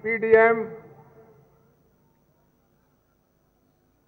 PDM,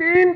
3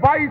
22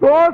2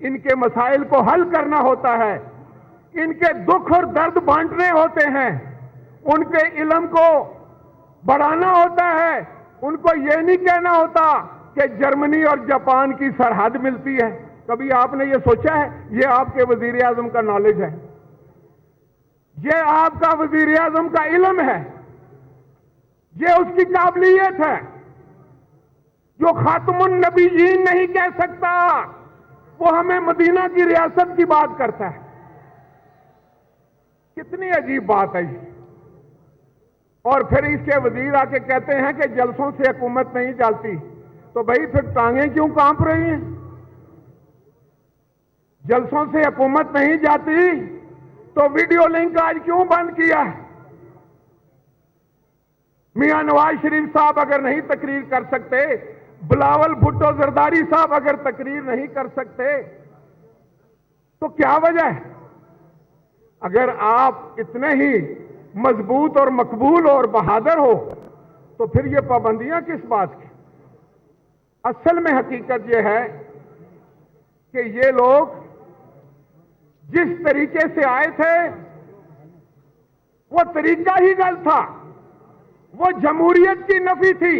ان کے مسائل کو حل کرنا ہوتا ہے، ان کے دکھ اور درد بانٹنے ہوتے ہیں، ان کے علم کو بڑھانا ہوتا ہے۔ ان کو یہ نہیں کہنا ہوتا کہ جرمنی اور جاپان کی سرحد ملتی ہے۔ کبھی آپ نے یہ سوچا ہے؟ یہ آپ کے وزیر اعظم کا نالج ہے، یہ آپ کا وزیر اعظم کا علم ہے، یہ اس کی قابلیت ہے۔ جو خاتم النبیین نہیں کہہ سکتا، وہ ہمیں مدینہ کی ریاست کی بات کرتا ہے۔ کتنی عجیب بات ہے یہ۔ اور پھر اس کے وزیر آ کے کہتے ہیں کہ جلسوں سے حکومت نہیں چلتی، تو بھائی پھر ٹانگیں کیوں کانپ رہی ہیں؟ جلسوں سے حکومت نہیں جاتی تو ویڈیو لنک آج کیوں بند کیا ہے؟ میاں نواز شریف صاحب اگر نہیں تقریر کر سکتے، بلاول بھٹو زرداری صاحب اگر تقریر نہیں کر سکتے، تو کیا وجہ ہے؟ اگر آپ اتنے ہی مضبوط اور مقبول اور بہادر ہو تو پھر یہ پابندیاں کس بات کی؟ اصل میں حقیقت یہ ہے کہ یہ لوگ جس طریقے سے آئے تھے وہ طریقہ ہی غلط تھا، وہ جمہوریت کی نفی تھی،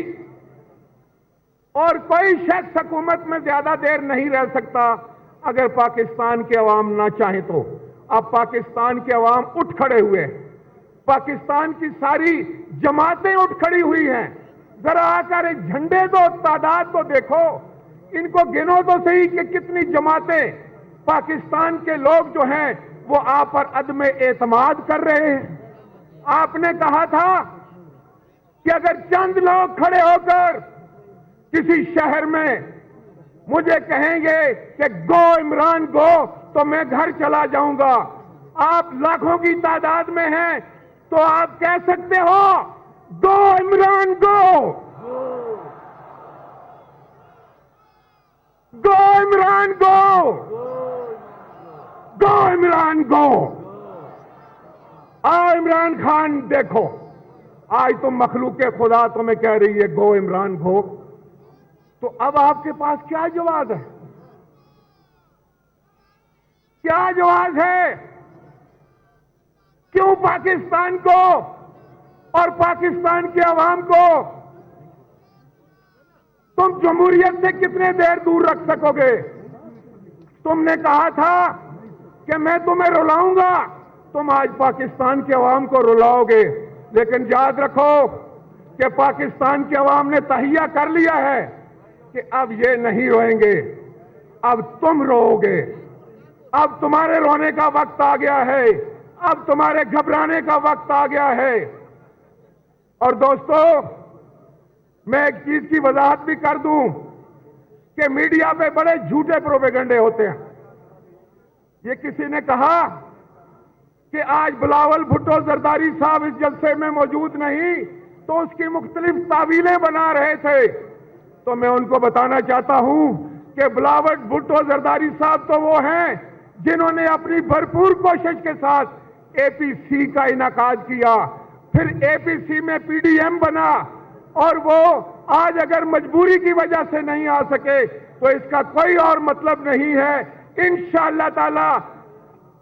اور کوئی شخص حکومت میں زیادہ دیر نہیں رہ سکتا اگر پاکستان کے عوام نہ چاہیں تو۔ اب پاکستان کے عوام اٹھ کھڑے ہوئے، پاکستان کی ساری جماعتیں اٹھ کھڑی ہوئی ہیں۔ ذرا آ کر جھنڈے تو تعداد تو دیکھو، ان کو گنو تو صحیح کہ کتنی جماعتیں پاکستان کے لوگ جو ہیں وہ آپ پر عدم اعتماد کر رہے ہیں۔ آپ نے کہا تھا کہ اگر چند لوگ کھڑے ہو کر کسی شہر میں مجھے کہیں گے کہ گو عمران گو، تو میں گھر چلا جاؤں گا۔ آپ لاکھوں کی تعداد میں ہیں تو آپ کہہ سکتے ہو گو عمران گو، گو عمران گو، گو عمران گو۔ آ عمران خان دیکھو، آج تم مخلوق خدا تمہیں کہہ رہی ہے گو عمران گو، تو اب آپ کے پاس کیا جواز ہے؟ کیا جواز ہے؟ کیوں پاکستان کو اور پاکستان کے عوام کو تم جمہوریت سے کتنے دیر دور رکھ سکو گے؟ تم نے کہا تھا کہ میں تمہیں رلاؤں گا، تم آج پاکستان کے عوام کو رلاؤ گے، لیکن یاد رکھو کہ پاکستان کے عوام نے تہیہ کر لیا ہے کہ اب یہ نہیں روئیں گے، اب تم رو گے۔ اب تمہارے رونے کا وقت آ گیا ہے، اب تمہارے گھبرانے کا وقت آ گیا ہے۔ اور دوستو، میں ایک چیز کی وضاحت بھی کر دوں کہ میڈیا پہ بڑے جھوٹے پروپیگنڈے ہوتے ہیں۔ یہ کسی نے کہا کہ آج بلاول بھٹو زرداری صاحب اس جلسے میں موجود نہیں تو اس کی مختلف تعویلیں بنا رہے تھے، تو میں ان کو بتانا چاہتا ہوں کہ بلاول بھٹو زرداری صاحب تو وہ ہیں جنہوں نے اپنی بھرپور کوشش کے ساتھ اے پی سی کا انعقاد کیا، پھر اے پی سی میں پی ڈی ایم بنا، اور وہ آج اگر مجبوری کی وجہ سے نہیں آ سکے تو اس کا کوئی اور مطلب نہیں ہے۔ انشاءاللہ تعالی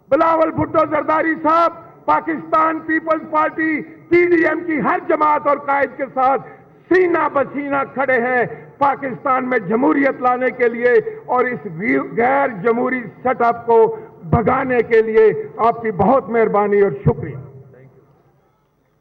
بلاول بھٹو زرداری صاحب Pakistan Peoples Party P D M کی ہر جماعت اور قائد کے ساتھ سینہ بسینہ کھڑے ہیں پاکستان میں جمہوریت لانے کے لیے اور اس غیر جمہوری سیٹ اپ کو بھگانے کے لیے۔ آپ کی بہت مہربانی اور شکریہ۔